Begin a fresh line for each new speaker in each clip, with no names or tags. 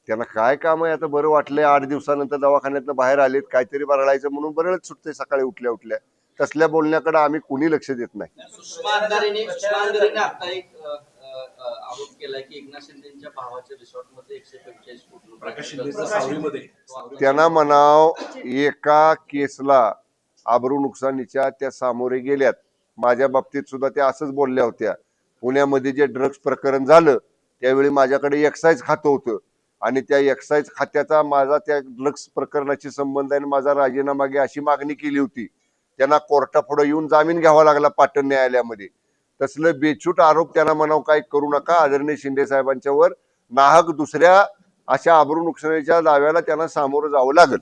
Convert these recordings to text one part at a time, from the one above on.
त्यांना काय काम आहे आता? बरं वाटलंय, 8 दिवसानंतर दवाखान्यातनं बाहेर आलेत, काहीतरी बरळायचं म्हणून बरळच सुटते सकाळी उठल्या उठल्या. तसल्या बोलण्याकडे आम्ही कुणी लक्ष देत नाही.
सुषमा अंधारेने आता एक आरोप केलाय की एकनाथ शिंदेच्या भावाच्या रिसॉर्टमध्ये 145 कोटी
प्रकाश शिंदेच्या सावलीमध्ये
त्यांना म्हणाव, एका केसला आबरू नुकसानीच्या त्या सामोरे गेल्यात. माझ्या बाबतीत सुद्धा त्या असंच बोलल्या होत्या. पुण्यामध्ये जे ड्रग्ज प्रकरण झालं त्यावेळी माझ्याकडे एक्साईज खातं होतं आणि त्या एक्साईज खात्याचा माझा त्या ड्रग्ज प्रकरणाशी संबंध आहे, माझा राजीनामा घ्या अशी मागणी केली होती. त्यांना कोर्टापुढे येऊन जामीन घ्यावा लागला पाटण न्यायालयामध्ये. तसलं बेछूट आरोप त्यांना म्हणाव काय करू नका. आदरणीय शिंदे साहेबांच्यावर नाहक दुसऱ्या अशा आबरू नुकसानीच्या दाव्याला त्यांना सामोरं जावं लागेल.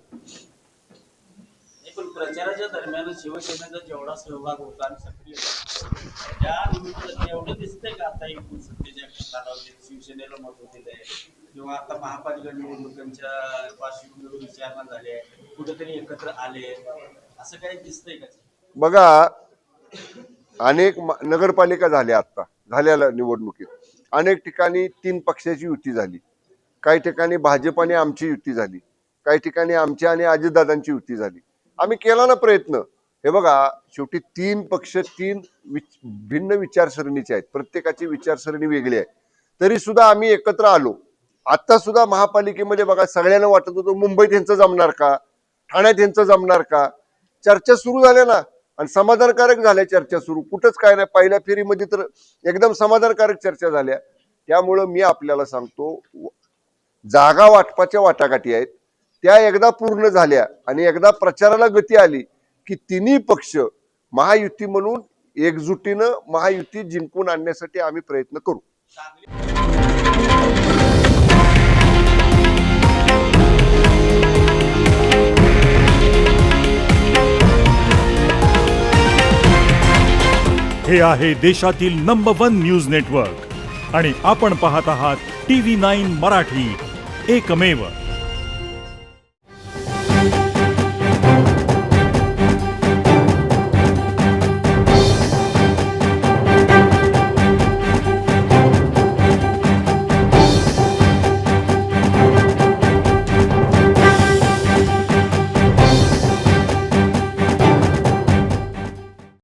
पण प्रचाराच्या दरम्यान शिवसेनेचा जेवढा सहभाग होता आणि सक्रिय त्या निमित्तानं एवढं दिसतंय का आता एकूण सत्तेच्या कालावधीत शिवसेनेला मत दिलं आहे किंवा आता महापालिका निवडणुकांच्या पार्श्वभूमीवर विचारणा झाली आहे, कुठेतरी एकत्र आले, असं काही दिसतंय का?
बघा, अनेक नगरपालिका झाल्या, आता झालेल्या निवडणुकीत अनेक ठिकाणी 3 पक्षाची युती झाली, काही ठिकाणी भाजप आणि आमची युती झाली, काही ठिकाणी आमच्या आणि अजितदादांची युती झाली. आम्ही केला ना प्रयत्न. हे बघा, शेवटी 3 पक्ष 3 भिन्न विचारसरणीचे आहेत, प्रत्येकाची विचारसरणी वेगळी आहे, तरी सुद्धा आम्ही एकत्र आलो. आता सुद्धा महापालिकेमध्ये बघा, सगळ्यांना वाटत होतं मुंबईत यांचं जमणार का, ठाण्यात यांचं जमणार का. चर्चा सुरू झाल्या ना, आणि समाधानकारक झाल्या चर्चा सुरू. कुठंच काय नाही, पहिल्या फेरीमध्ये तर एकदम समाधानकारक चर्चा झाल्या. त्यामुळं मी आपल्याला सांगतो, जागा वाटपाच्या वाटाघाटी आहेत त्या एकदा पूर्ण झाल्या आणि एकदा प्रचाराला गती आली की तिन्ही पक्ष महायुती म्हणून एकजुटीनं महायुती जिंकून आणण्यासाठी आम्ही प्रयत्न करू.
हे आहे देशातील नंबर 1 न्यूज नेटवर्क आणि आपण पाहत आहात TV9 मराठी, एकमेव.